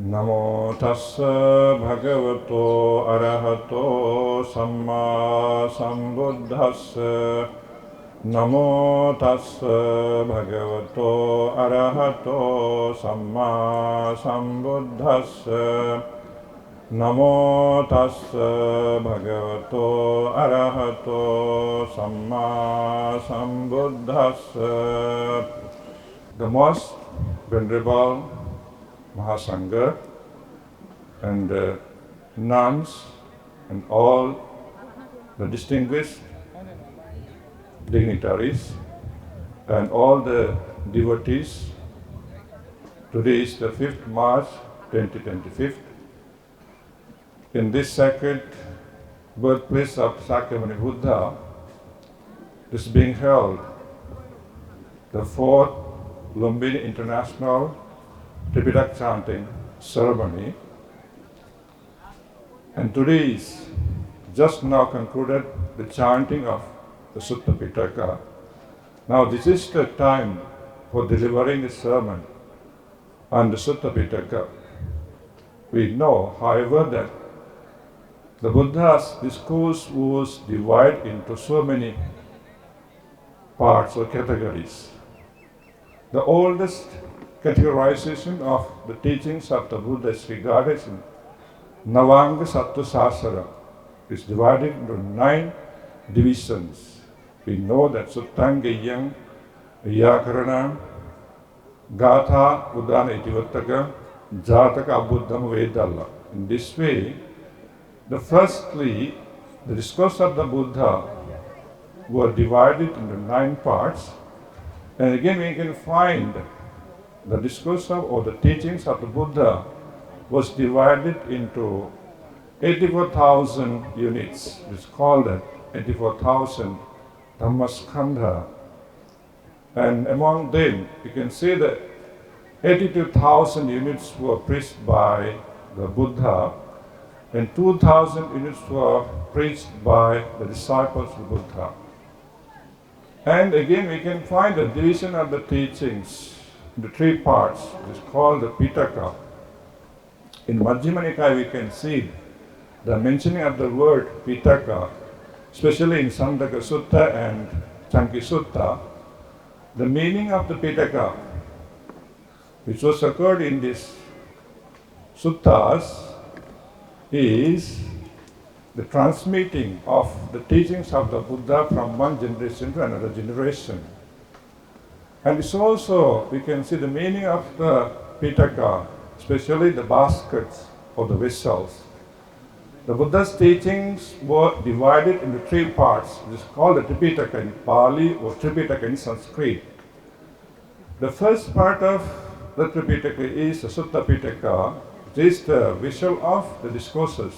Namo tassa bhagavato arahato samma sambuddhassa. Namo tassa bhagavato arahato samma sambuddhassa. Namo tassa bhagavato arahato samma sambuddhassa. The most venerable Mahasangha and nuns and all the distinguished dignitaries and all the devotees. Today is the 5th March 2025. In this sacred birthplace of Sakyamuni Buddha is being held the 4th Lumbini International Tipitaka Chanting ceremony, and today is just now concluded the chanting of the Suttapitaka. Now this is the time for delivering a sermon on the Suttapitaka. We know, however, that the Buddha's discourse was divided into so many parts or categories. The oldest categorization of the teachings of the Buddha is regarded as Navanga Sattva Sasara. It is divided into 9 divisions. We know that Suttangayang, Vyakarana, Gatha, Udana Itivataka, Jataka, Abuddham, Vedalla. In this way, firstly, the discourse of the Buddha were divided into 9 parts, and again we can find the discourse of, or the teachings of the Buddha was divided into 84,000 units. It's called that 84,000 Dhammaskandha. And among them, you can see that 82,000 units were preached by the Buddha, and 2,000 units were preached by the disciples of the Buddha. And again, we can find the division of the teachings the 3 parts. It is called the Pitaka. In Majjhima Nikaya we can see the mentioning of the word Pitaka, especially in Sandaka Sutta and Sankiccha. The meaning of the Pitaka, which was occurred in these suttas, is the transmitting of the teachings of the Buddha from one generation to another generation. And it's also, we can see the meaning of the Pitaka, especially the baskets or the vessels. The Buddha's teachings were divided into 3 parts. It is called the Tipitaka in Pali or Tripitaka in Sanskrit. The first part of the Tripitaka is the Suttapitaka, which is the visual of the discourses.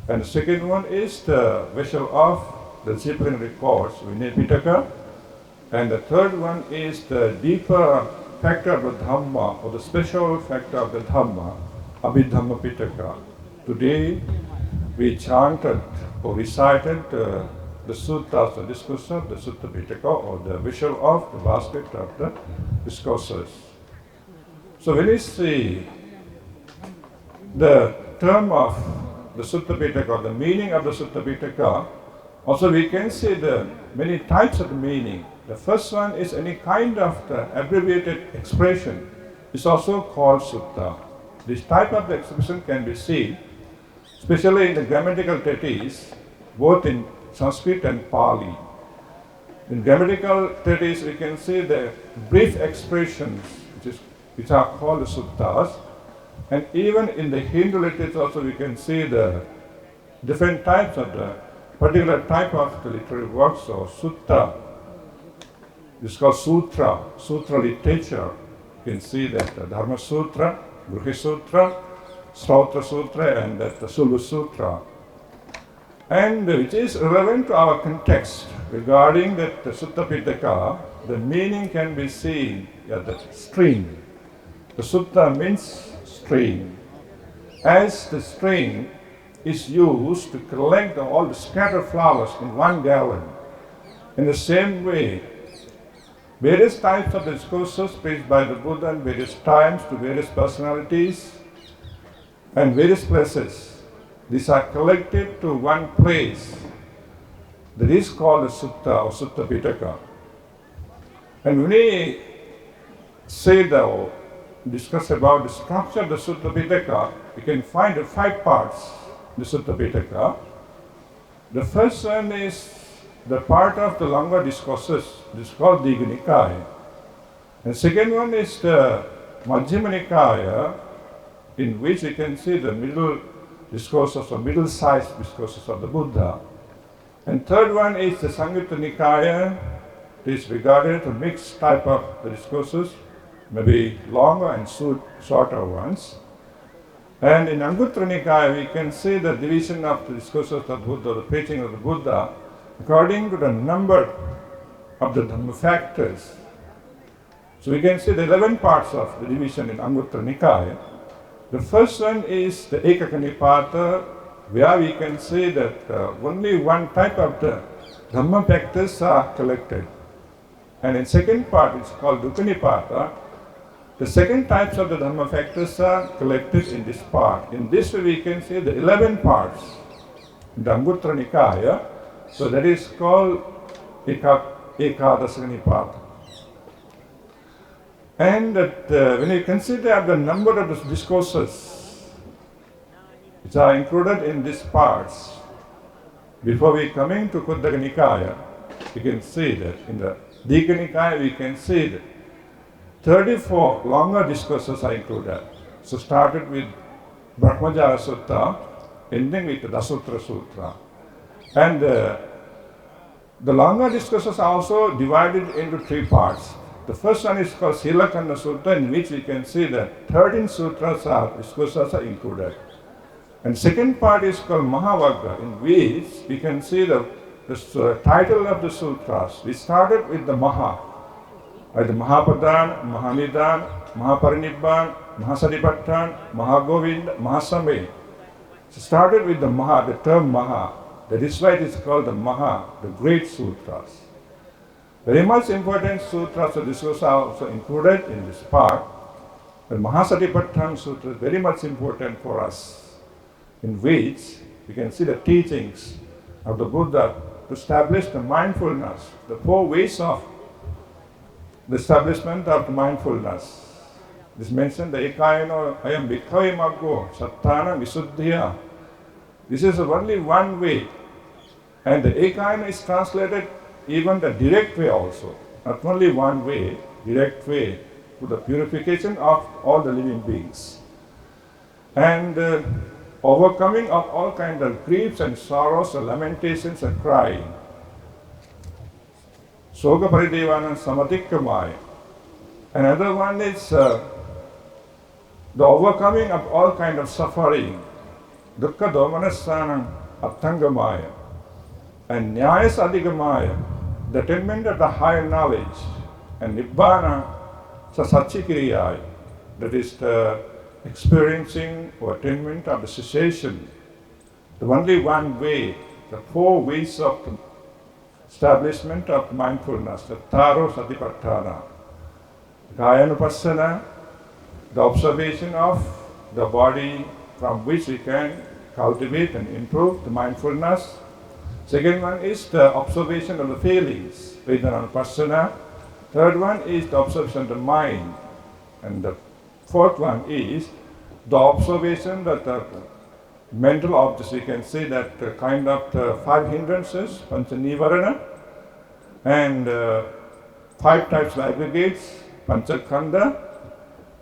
And the second one is the visual of the disciplinary records, Vinaya. And the third one is the deeper factor of the Dhamma, or the special factor of the Dhamma, Abhidhamma-pitaka. Today we chanted or recited the suttas, the discourse of the Suttapitaka, or the visual of the basket of the discourses. So when we see the term of the Suttapitaka, the meaning of the Suttapitaka, also we can see the many types of the meaning. The first one is any kind of the abbreviated expression is also called sutta. This type of the expression can be seen, especially in the grammatical treatise, both in Sanskrit and Pali. In grammatical treatise, we can see the brief expressions, which are called the suttas, and even in the Hindu literature also we can see the different types of the particular type of the literary works or sutta. This is called sutra literature. You can see that the Dharma Sutra, Gruhi Sutra, Srautra Sutra, and that the Sulu Sutra. And which is relevant to our context regarding that the Suttapitaka, the meaning can be seen as the string. The sutta means string. As the string is used to collect all the scattered flowers in one garland, in the same way, various types of discourses preached by the Buddha in various times to various personalities and various places. These are collected to one place that is called the Sutta or Suttapitaka. And when we say or discuss about the structure of the Suttapitaka, we can find 5 parts in the Suttapitaka. The first one is the part of the longer discourses, this is called Digha Nikaya. And second one is the Majjhima Nikaya, in which we can see the middle discourses or middle-sized discourses of the Buddha. And third one is the Sankichchha Nikaya. It is regarded as a mixed type of the discourses, maybe longer and shorter ones. And in Anguttara Nikaya, we can see the division of the discourses of the Buddha, the preaching of the Buddha, according to the number of the Dhamma factors. So we can see the 11 parts of the division in Anguttara Nikaya. The first one is the Ekaka Nipata, where we can see that only one type of the Dhamma factors are collected. And in second part, it's called Dukkha Nipata. The second types of the Dhamma factors are collected in this part. In this way, we can see the 11 parts in the Anguttara Nikaya. So that is called Ekadasa Nipata. And that, when you consider the number of the discourses which are included in these parts, before we coming to Khuddaka Nikaya, we can see that in the Digha Nikaya we can see that 34 longer discourses are included. So started with Brahmajala Sutta, ending with the Dasutra Sutra. And the longer discourses are also divided into 3 parts. The first one is called Silakanda Sutta, in which we can see that 13 sutras are discourses are included. And second part is called Mahavagga, in which we can see the title of the sutras. We started with the Maha, like the Mahapadan, Mahanidan, Mahaparinibban, Mahasatipatthana, Mahagovinda, Mahasame. So started with the Maha, the term Maha. That is why it is called the Maha, the great sutras. Very much important sutras of discourse are also included in this part. The Mahasatipatthana Sutra is very much important for us, in which we can see the teachings of the Buddha to establish the mindfulness, the 4 ways of the establishment of the mindfulness. This mentioned the Ekayano Ayam Bhikkhu Maggo Sattana Visuddhiya. This is only one way. And the Ekayana is translated even the direct way also. Not only one way, direct way to the purification of all the living beings. And overcoming of all kinds of griefs and sorrows and lamentations and crying. Soga Paridevana Samadikkamaya. Another one is the overcoming of all kinds of suffering. Dukkha Domanassanam Attangamaya. And Nyayas Adhigamaya, the attainment of the higher knowledge. And Nibbana Sasachikiriyaya, that is the experiencing or attainment of the cessation. The only one way, the 4 ways of the establishment of mindfulness, the Taro Satipatthana. Kayanupassana, the observation of the body from which we can cultivate and improve the mindfulness. Second one is the observation of the feelings, Vedananupassana. Third one is the observation of the mind. And the fourth one is the observation that the mental objects, we can say that kind of the 5 hindrances, Pancha Nivarana, and 5 types of aggregates, Panchakhanda,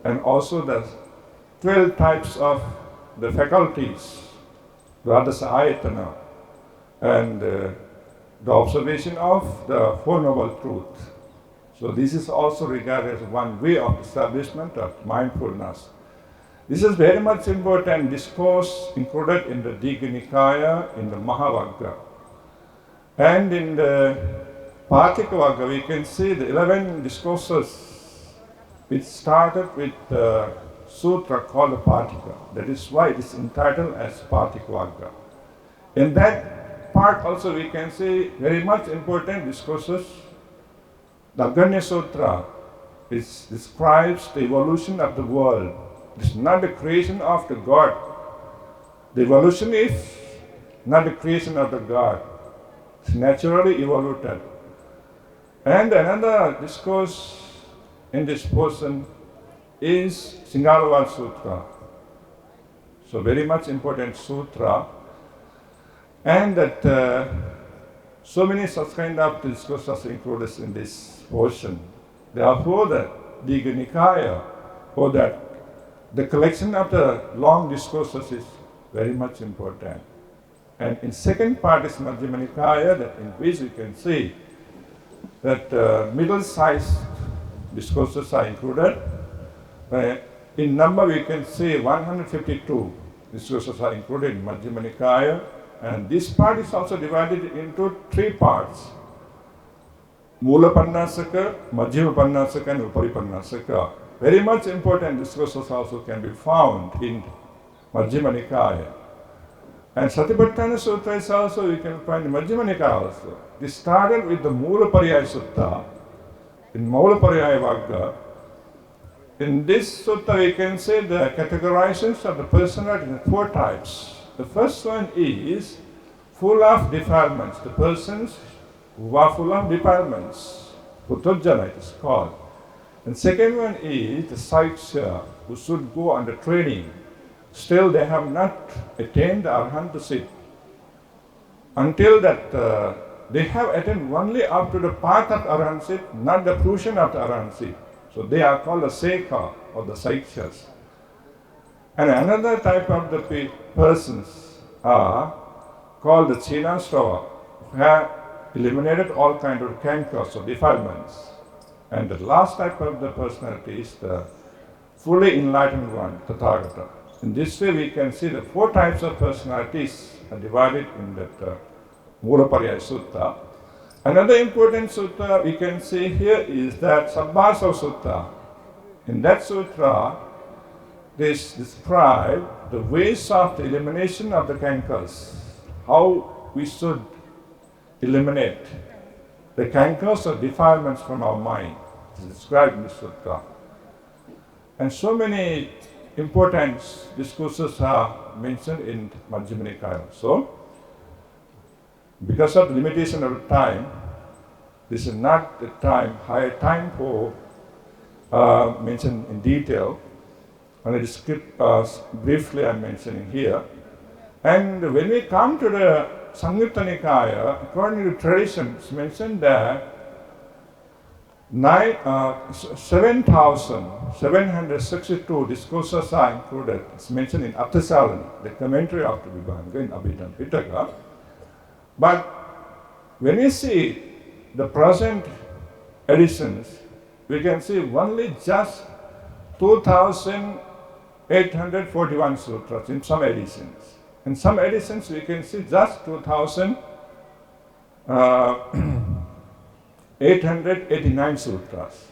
and also the 12 types of the faculties, Dvadasa Ayatana, and the observation of the Four Noble Truths. So this is also regarded as one way of establishment of mindfulness. This is very much important discourse included in the Digha Nikaya, in the Mahavagga. And in the Patika Vagga, we can see the 11 discourses which started with the sutra called the Patika. That is why it is entitled as Patika Vagga. In that part also we can see very much important discourses The Aganya Sutra describes the evolution of the world. It is not the creation of the God. The evolution is not the creation of the God. It's naturally evolved. And another discourse in this portion is Singalawal Sutra. So very much important sutra. And that so many such kind of discourses are included in this portion. Therefore, the Digha Nikaya, or that the collection of the long discourses is very much important. And in second part is Majjhima Nikaya, that in which you can see that middle-sized discourses are included. In number we can see 152 discourses are included in Majjhima Nikaya, and this part is also divided into three parts. Mula Pannasaka, Majjhima Pannasaka and Upari Pannasaka. Very much important discourses also can be found in Majjhima Nikaya. And Satipatthana Sutra is also, you can find in Majjhima Nikaya also. This started with the Mula Pariyaya Sutta, in Mula Pariyaya Vagga. In this sutta we can say the categorizations of the personality in four types. The first one is full of defilements, the persons who are full of defilements, Puthujjana it is called. And second one is the Sankicchha, who should go under training. Still they have not attained the arahantship. Until that they have attained only up to the path of arahantship, not the fruition of the arahantship. So they are called the Seka or the Sankicchhas. And another type of the persons are called the Chinasrava, who have eliminated all kinds of cankers or defilements. And the last type of the personality is the fully enlightened one, Tathagata. In this way we can see the four types of personalities are divided in that Mula Pariyaya Sutta. Another important sutta we can see here is that Sabbhasa Sutta. In that sutra, this describe the ways of the elimination of the cankers, how we should eliminate the cankers or defilements from our mind. It is described in the sutra. And so many important discourses are mentioned in Majjhima Nikaya. So, because of the limitation of time, this is not the higher time for mention in detail. Only briefly I'm mentioning here. And when we come to the Samyutta Nikaya, according to tradition, it's mentioned that 7,762 discourses are included. It's mentioned in Athasalani, the commentary of the Vibhanga in Abhidhamma Pitaka. But when we see the present editions, we can see only just 2,841 sutras in some editions. In some editions, we can see just 2,889 sutras.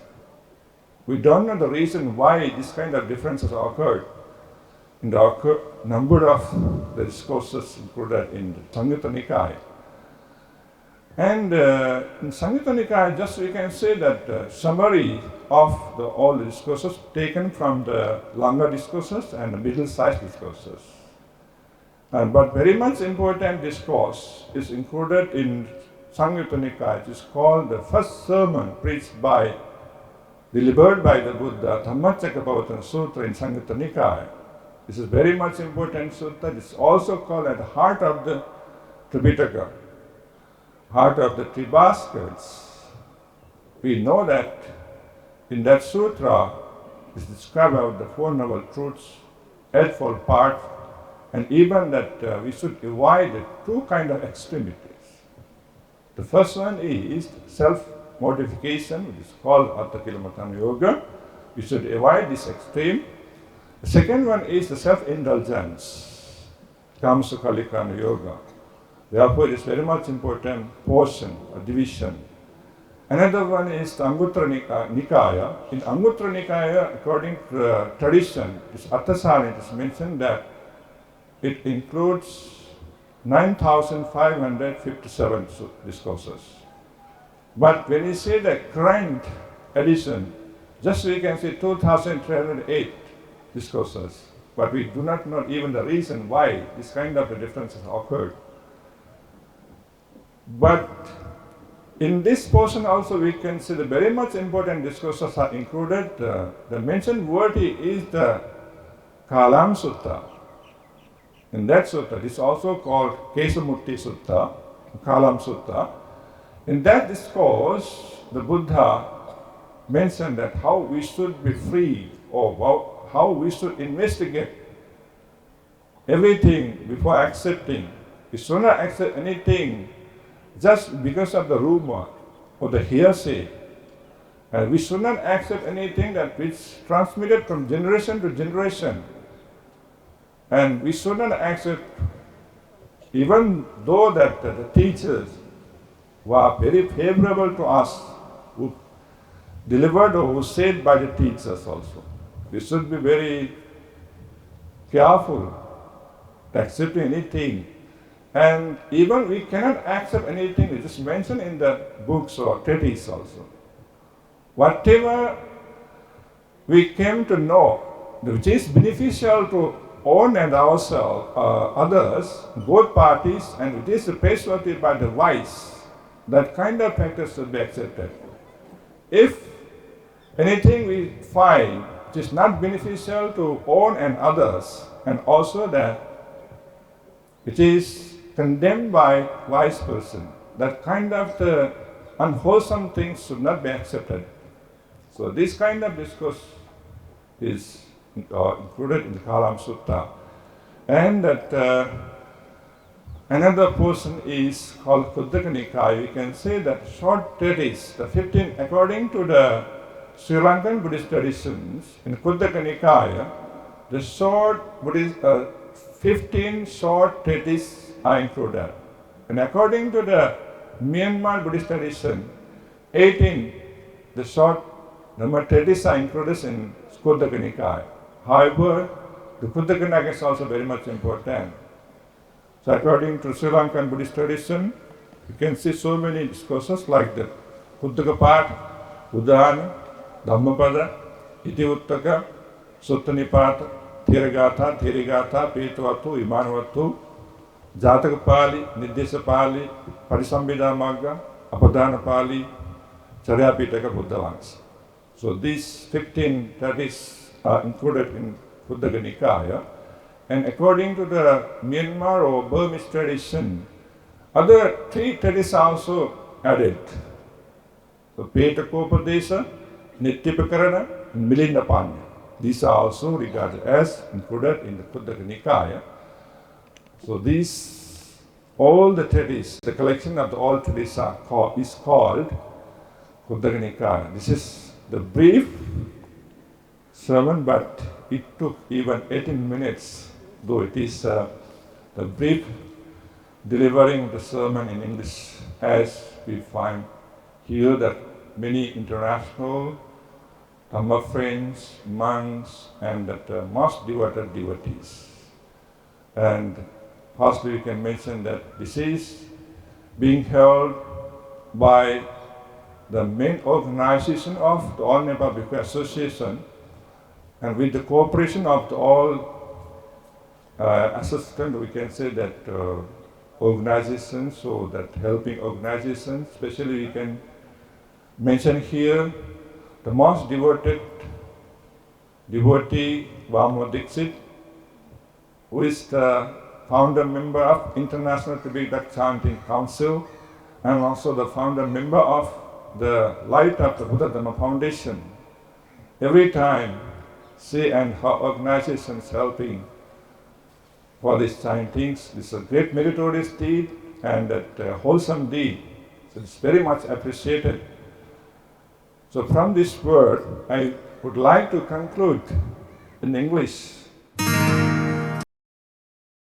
We don't know the reason why this kind of differences occurred in the number of the discourses included in the Samyutta Nikaya. And in Samyutta Nikaya, just we can say that summary of all the discourses taken from the longer discourses and the middle-sized discourses. But very much important discourse is included in Samyutta Nikaya. It is called the first sermon delivered by the Buddha, Dhamma-talk Sutra in Samyutta Nikaya. This is very much important sutta. It is also called at the heart of the Tipitaka, heart of the three baskets. We know that in that sutra is described about the Four Noble Truths, Eightfold Path, and even that we should avoid the two kinds of extremities. The first one is self-mortification, which is called Artha-Kilamatana Yoga. We should avoid this extreme. The second one is the self-indulgence, Kamasukalikana Yoga. Therefore, it is very much important portion or division. Another one is the Anguttara Nikaya. In Anguttara Nikaya, according to the tradition, this Athasalani, it is mentioned that it includes 9,557 discourses. But when you say the current edition, just we can say 2,308 discourses, but we do not know even the reason why this kind of a differences occurred. But in this portion also we can see the very much important discourses are included. The mentioned word is the Kalam Sutta. In that sutta, this is also called Kesamurti Sutta, Kalam Sutta. In that discourse, the Buddha mentioned that how we should be free, or how we should investigate everything before accepting. We should not accept anything just because of the rumor or the hearsay. And we should not accept anything that is transmitted from generation to generation. And we should not accept, even though that the teachers were very favorable to us, who delivered or who said by the teachers also. We should be very careful to accept anything. And even we cannot accept anything which is mentioned in the books or treatises also. Whatever we came to know, which is beneficial to own and ourselves, others, both parties, and it is praiseworthy by the wise, that kind of practice should be accepted. If anything we find which is not beneficial to own and others, and also that it is condemned by wise person, that kind of the unwholesome things should not be accepted. So this kind of discourse is included in the Kalam Sutta. And that another portion is called Khuddaka Nikaya. We can say that short treatise, the 15, according to the Sri Lankan Buddhist traditions, in Khuddaka Nikaya, the short Buddhist, 15 short treatises are included. And according to the Myanmar Buddhist tradition, 18 the short dhamma-talks are included in Khuddaka Nikaya. However, the Khuddaka Nikaya is also very much important. So according to Sri Lankan Buddhist tradition, you can see so many discourses like the Khuddaka Part, Udhana, Dhammapada, Itivuttaka, Suttanipata, Thiragatha, Thirigatha, Petavatu, Imanavatu, Jatakapali, Nirdesapali, Parisambhidamagga, Apadhanapali, Charyapitaka, Buddhavansa. So these 15 treatises are included in Khuddaka Nikaya. And according to the Myanmar or Burmese tradition, other 3 treatises are also added. So Petakopadesa, Nityapakarana, and Milindapanya. These are also regarded as included in the Khuddaka Nikaya. So these, all the treatises, the collection of all treatises is called Khuddaka Nikaya. This is the brief sermon, but it took even 18 minutes, though it is the brief delivering the sermon in English, as we find here that many international Dhamma friends, monks, and that most devoted devotees. And firstly, we can mention that this is being held by the main organization of the All Nepal Bhikkhu Association, and with the cooperation of the all assistant, we can say that organizations, so that helping organizations, especially we can mention here the most devoted devotee, Vamo Dixit, who is the founder member of International Tipitaka Chanting Council, and also the founder member of the Light of the Buddha Dhamma Foundation. Every time she and her organization is helping for these chantings. This is a great meritorious deed and a wholesome deed. So it's very much appreciated. So from this word, I would like to conclude in English